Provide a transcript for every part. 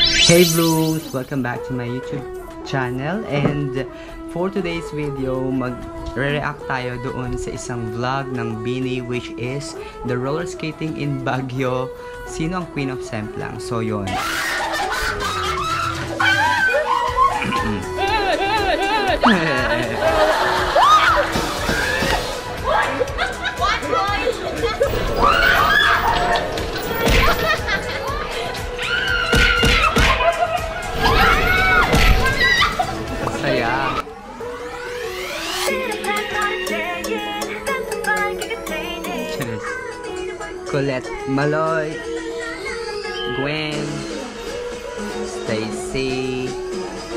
Hey Blues! Welcome back to my YouTube channel, and for today's video, mag-react tayo doon sa isang vlog ng Bini, which is the roller skating in Baguio. Sino ang Queen of Semplang? So yun. Saya. Colette Maloy, Gwen, Stacy,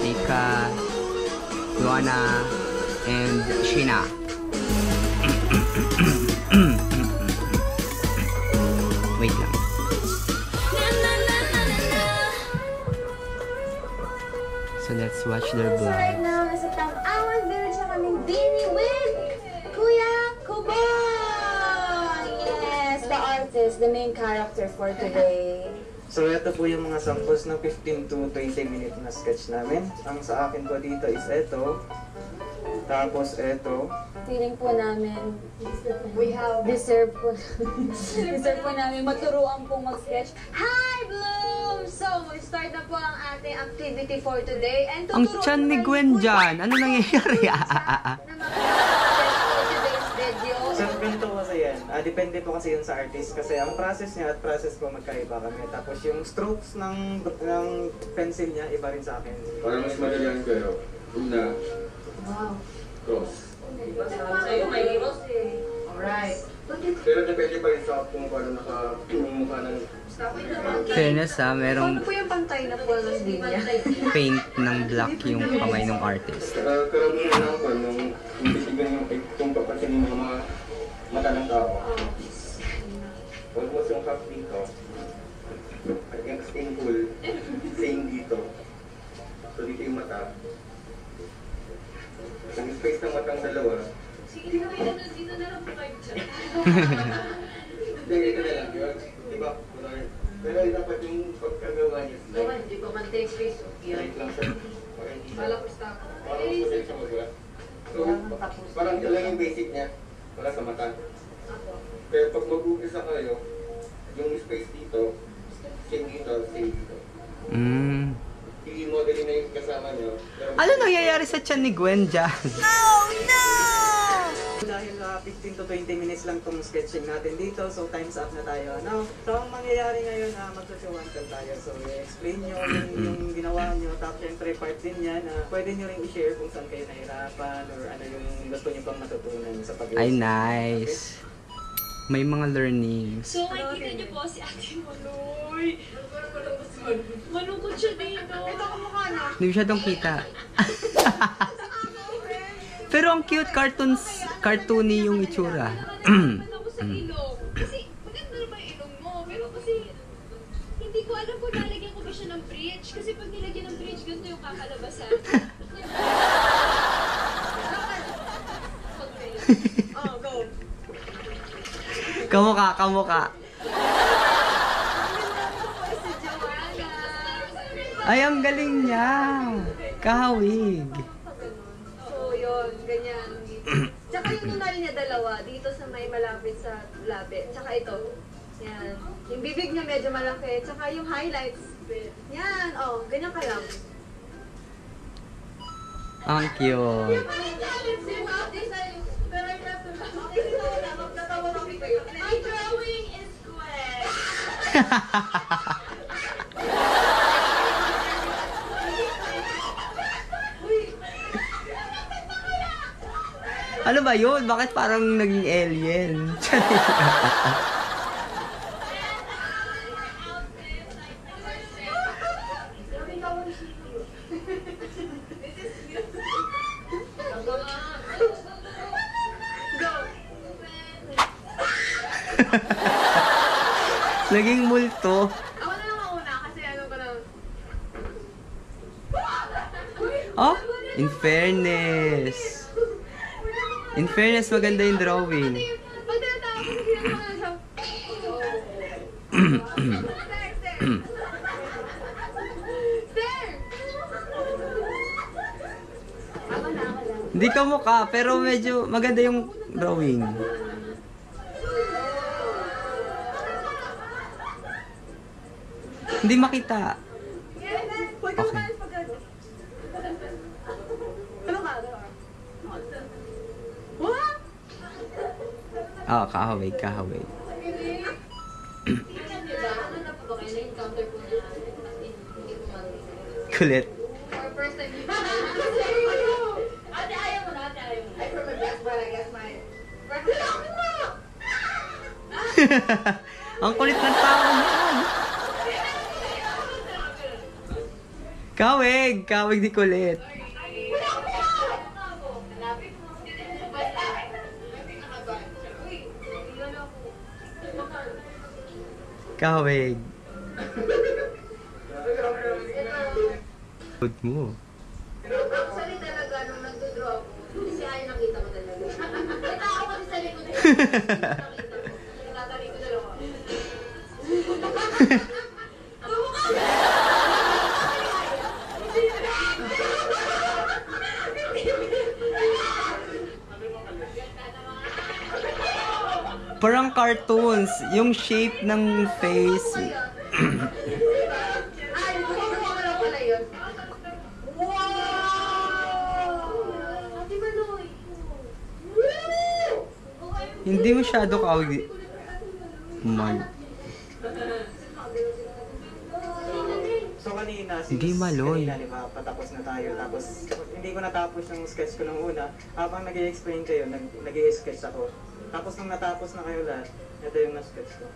Ika, Luana, and Sheena. Wait lang. So let's watch their vlog. Right now, nasa Tang-Awan Village na kaming Bini with Kuya Kubo! Yes, the artist, the main character for today. So ito po yung mga samples ng 15 to 20 minute na sketch namin. Ang sa akin po dito is ito. Tapos ito. Feeling po namin, deserve po namin maturuan pong mag-sketch. Hi, Bloom! So, start na po ang ating activity for today. And Ang tiyan ni Gwen dyan. Ano nangyayari? So ganito kasi yan. Depende po kasi yun sa artist. Kasi ang process niya at process ko magkaiba kami. Tapos yung strokes ng pencil niya, iba rin sa akin. Para mas madalian kayo. Una. Wow. Cross. Sa'yo may heroes eh. Alright. Pero depende pa rin sa kung paano mukha ng... Fairness ha, merong Ano po yung pantay na po ng linya? paint ng black yung kamay ng artist. Karamihan lang po nung imbisigan yung kung papansin yung mga mata ng tao. Almost yung half dito. At yung same pool, same dito. So dito yung mata. Ang space ng matang dalawa. Sige na kayo, dito na lang po kayo dyan. Dito na lang yun. Diba? Pero dapat yung pagkagawa niya. Hindi pa man take space. Right lang siya. Malapos na ako. Parang mas madali siya magawa. So, parang ito lang yung basic niya. Wala sa mata. Pero pag mag-umpisa kayo, yung space dito, same dito, same dito. I-modelin na yung kasama niyo. Ano nangyayari sa tiyan ni Gwen dyan? Dahil 15 to 20 minutes lang itong sketching natin dito, so time's up na tayo. Now, so ang mangyayari ngayon, magsusuwantal tayo. So, i-explain nyo yung ginawa nyo, tapos syempre part din yan, pwede nyo rin i-share kung saan kayo nahirapan or ano yung gusto nyo pang matutunan sa pag-explain. Ay, nice. May mga learnings. So, makikita niyo po si Ate Maloy. Malungkot siya dito. Ito ang mukha niya. Hindi masyadong kita. Pero ang cute, cartoony yung itsura. Naman ako sa ilong. Kasi maganda naman yung ilong mo. Pero kasi hindi ko alam kung lalagyan ko ba siya ng bridge. Kasi pag nilagyan ng bridge, ganito yung kakalabasan. Oh, go. Kamukha. Ay, ang galing niya. Kahawig. So, yun, ganyan. Tsaka yung tunal niya dalawa, dito sa may malapit sa labi. Tsaka ito. Yan. Yung bibig niya medyo malaki. Tsaka yung highlights. Yan. Oh, ganyan ka lang. Ang cute. My drawing is Gwen. Ano ba yun? Bakit parang naging alien? Naging multo. Ako na lang mauna kasi ano ko na. Oh, in fairness. In fairness, maganda yung drawing. Pag tinatawag ko, ginagawa na siya. Hindi ka mukha, pero medyo maganda yung drawing. Hindi makita. Okay. Ah, kahawig, kahawig. Kulit. First time you Ate, ayaw mo na, ate, ayaw mo na. I from my best, but I guess my... Ang kulit ng tao niyan. Kawig! Kawig di kulit. Kawig. Good mo. Actually talaga, nung nagdodraw ako, si Ay nakita ko talaga. Kita ako kasi sa likod ko. Natatabi ko dalawa. Parang cartoons, yung shape ng face. Ay, gusto ko lang pala yun. Wow! Ate Manoy! Hindi masyado kawig. Man. So kanina, Hindi maloy. kanina, diba, patapos na tayo. Tapos, hindi ko natapos yung sketch ko nung una. Habang nag-i-explain kayo, nag-i-sketch ako. Tapos nung natapos na kayo lahat, ito yung na-sketch ko.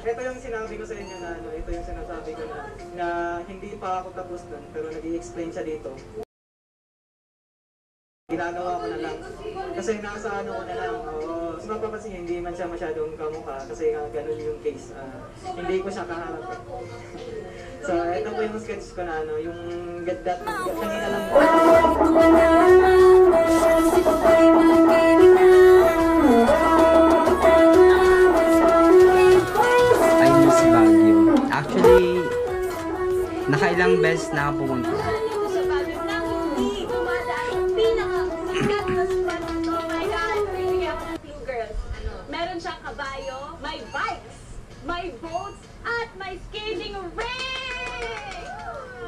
Ito yung sinabi ko sa inyo na ano, ito yung sinasabi ko na hindi pa ako tapos dun, pero nag-i-explain siya dito. Ginagawa ko na lang. Kasi nasa ano ko na lang. So mapapansin, hindi man siya masyadong kamukha kasi nga ganun yung case. Hindi ko siya kaharap. So ito po yung sketch ko na ano, yung that kanina lang. I miss Baguio. Actually, nakailang beses na ako pumunta. Dito sa Baguio nang hindi dumadaan ang pinaka-sikat na spot. Oh my God! Bibigyan ako ng clue, girls. Meron siyang kabayo, may bikes, may boats, at may skating ring!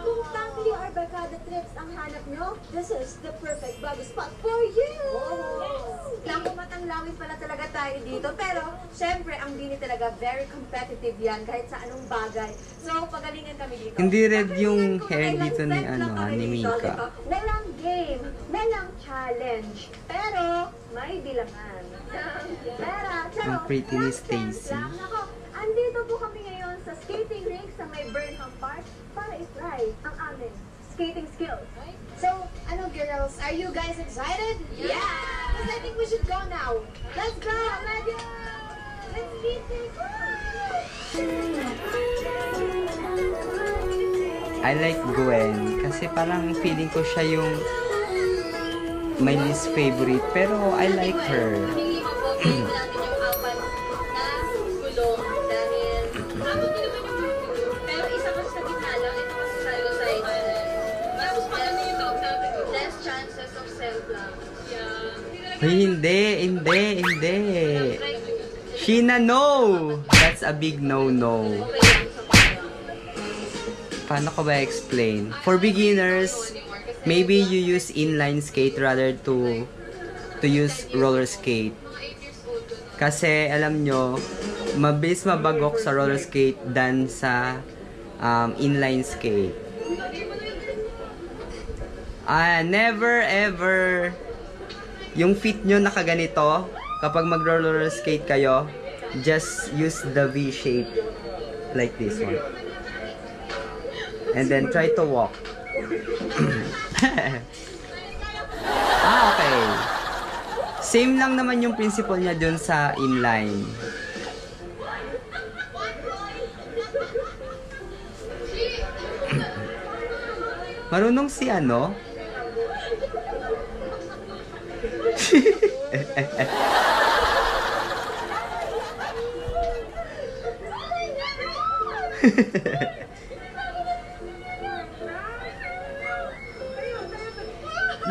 Kung family or barkada trips ang hanap nyo, this is the perfect Baguio spot for you! Naku, matanglawin pala talaga tayo dito. Pero, syempre, ang Bini talaga, very competitive yan kahit sa anong bagay. So, pagalingan kami dito. Hindi red yung Pagalingan ko, hair ilang dito ni set lang kami ni dito, Mika. diba? Walang game, walang challenge. Pero, may bilangan. Pera, Ang pretty ni last chance Stacy. lang. Nako, andito po kami ngayon sa skating rink sa may Burnham Park para i-try ang aming skating skills. So, ano girls, are you guys excited? Yeah! Because I think we should go now. Let's go! Let's go! Let's skate! I like Gwen kasi parang feeling ko siya yung my least favorite pero I like her. Hindi mo po natin yung apat na gulong dahil abot din naman yung pero isa kasi sa gitna lang, ito kasi sa side. Tapos maganda yung dog natin. Less chances of self-love. Yeah. Hindi. Sheena, no! That's a big no-no. Paano ko ba explain? For beginners, maybe you use inline skate rather to use roller skate. Kasi alam nyo, mabilis mabagok sa roller skate than sa inline skate. Never ever yung feet nyo nakaganito kapag mag-roller skate kayo, just use the V shape like this one. And then try to walk. Okay. Same lang naman yung principle niya dun sa inline. Marunong si ano?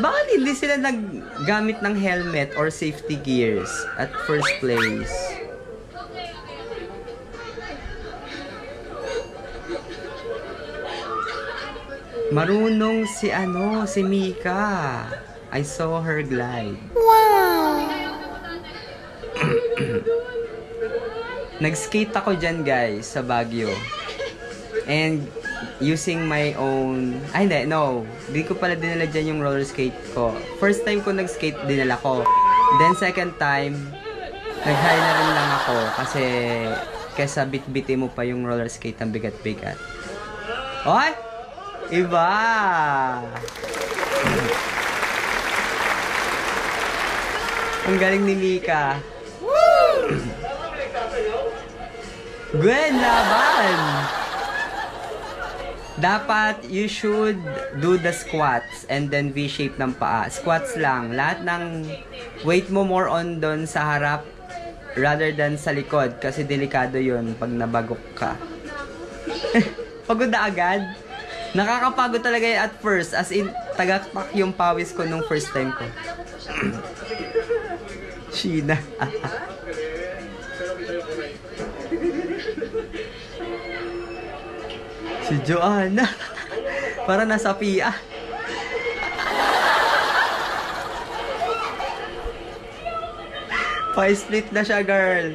bakit hindi sila naggamit ng helmet or safety gears at first place? Marunong si Mika. I saw her glide. Wow! Nag-skate ako dyan, guys, sa Baguio. And using my own... Ay, hindi, no. Hindi ko pala dinala dyan yung roller skate ko. First time ko nag-skate, dinala ko. Then second time, nag-hire na rin lang ako kasi kesa bit-bitin mo pa yung roller skate ang bigat-bigat. Oy! Iba! Ang galing ni Mika. Gwen, laban! Dapat, you should do the squats and then V-shape ng paa. Squats lang. Lahat ng weight mo more on doon sa harap rather than sa likod kasi delikado yun pag nabagok ka. Pagod na agad? Nakakapagod talaga yun at first. As in, tagakpak yung pawis ko nung first time ko. Sheena. Si Joanna. Para nasa PIA. Pa-split na siya, girl.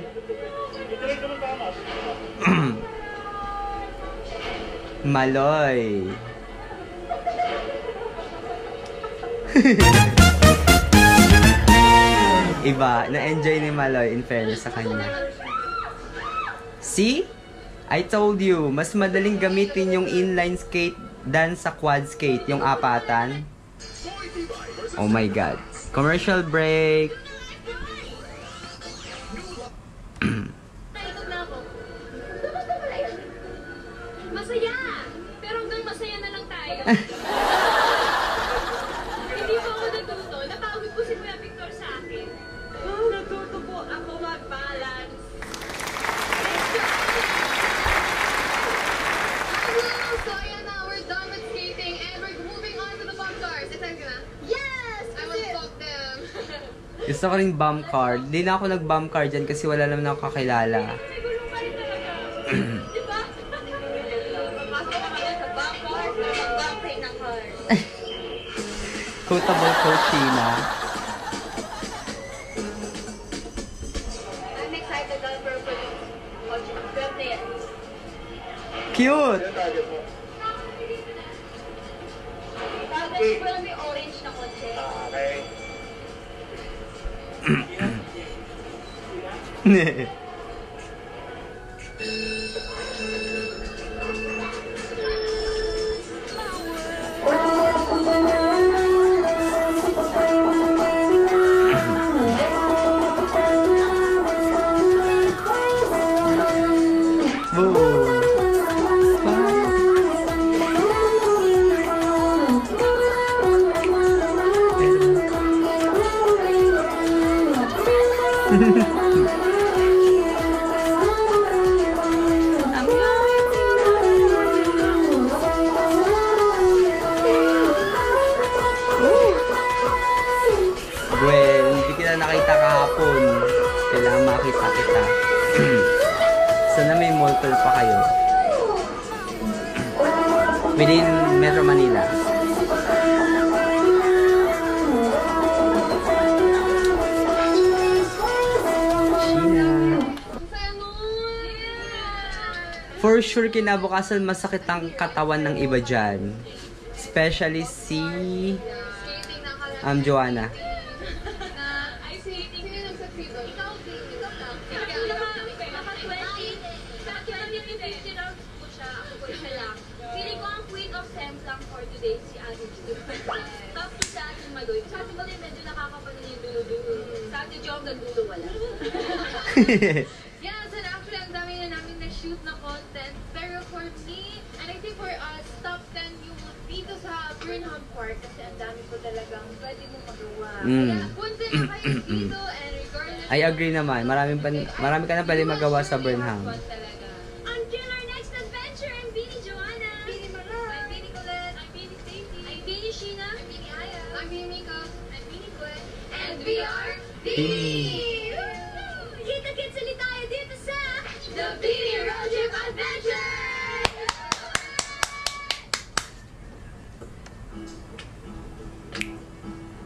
Maloy. Iba, na-enjoy ni Maloy in fairness sa kanya. See? I told you, mas madaling gamitin yung inline skate than sa quad skate, yung apatan. Oh my God. Commercial break. Masaya! Pero hanggang masaya na lang tayo. Hindi po ako natuto. Napagod po si Kuya Victor sa akin. Natuto po ako mag-balance. So ayan na, we're done with skating and we're moving on to the bump cars. Excited ka na? Yes! I will stop them. Gusto ko rin bump car. Hindi na ako nag-bump car dyan kasi wala naman ako kakilala. Nagulo pa rin talaga. Di ba? Papasok ka na sa bump cars na mag-bumping ng cars. Quotable coach Sheena. I'm excited on purple. Good na yan. Cute! Tapos ko lang may orange na kotse. Gwen, hindi kita nakita kahapon. Kailangan makita kita. Sana may multiple pa kayo. Within Metro Manila. Sheena. For sure, kinabukasan masakit ang katawan ng iba dyan. Especially si Joanna. I see. Sino nag-succeed doon? Ikaw din. Ikaw lang. Ikaw naman. Baka 20. Sa 20 rounds po siya. Ako po siya lang. Feeling ko ang queen of sems lang for today si Ate Jo. Tapos sa Ate Maloy. Sa Ate Maloy medyo nakakapanood yung dulo-dulo. Sa Ate Jo hanggang dulo wala. Yeah, so actually, ang dami na namin na-shoot na content. Pero for me, and I think for us, top 10 yung dito sa Burnham Park kasi ang dami ko talagang pwede mo magawa. Kaya punta na kayo dito and regardless... I agree naman. Marami ka na pwede magawa sa Burnham. Until our next adventure, I'm Beanie Joanna. Bini Mara. I'm Bini Colette. I'm Beanie Stacy. I'm Beanie Sheena. I'm Bini Aya. I'm Bini Mika. Bini! Kita-kits ulit tayo dito sa The Bini Road Trip Adventure!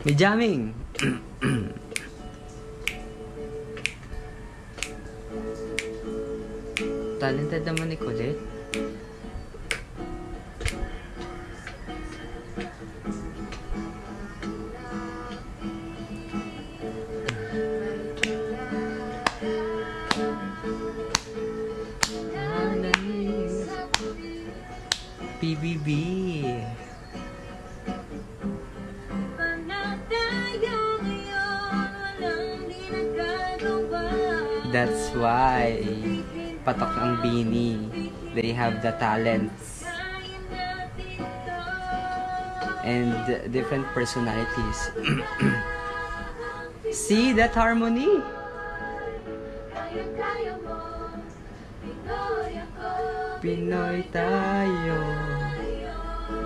May jamming! Talented naman ni Colette. PBB. That's why patok ang Bini. They have the talents and different personalities. See that harmony? Pinoy tayo.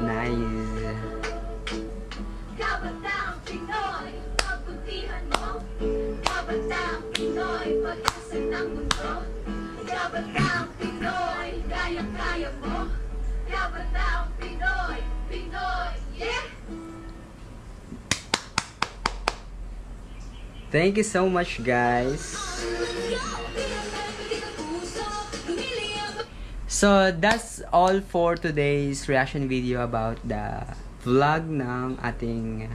Nice. Kabataang Pinoy, pagbutihan mo. Kabataang Pinoy, pag-asa ng mundo. Kabataang Pinoy, kaya-kaya mo. Kabataang Pinoy, Pinoy, yeah! Thank you so much, guys. So, that's all for today's reaction video about the vlog ng ating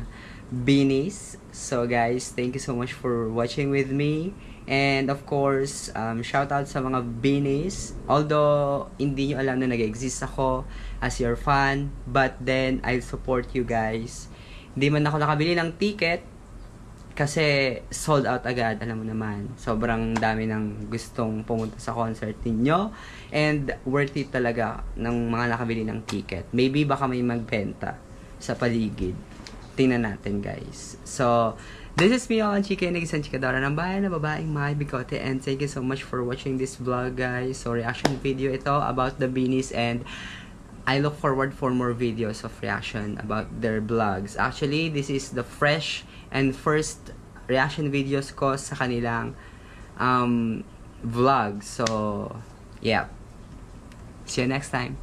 Binis. So, guys, thank you so much for watching with me. And, of course, shout out sa mga Binis. Although, hindi nyo alam na nag-exist ako as your fan. But then, I support you guys. Hindi man ako nakabili ng ticket. Kasi sold out agad, alam mo naman. Sobrang dami ng gustong pumunta sa concert ninyo. And worth it talaga ng mga nakabili ng ticket. Maybe baka may magbenta sa paligid. Tingnan natin, guys. So, this is me, Alan Chika, isang chikadora ng bayan na babaeng may bigote. And thank you so much for watching this vlog, guys. So, reaction video ito about the Binis. And I look forward for more videos of reaction about their vlogs. Actually, this is the fresh and first reaction videos ko sa kanilang vlog. So, yeah. See you next time.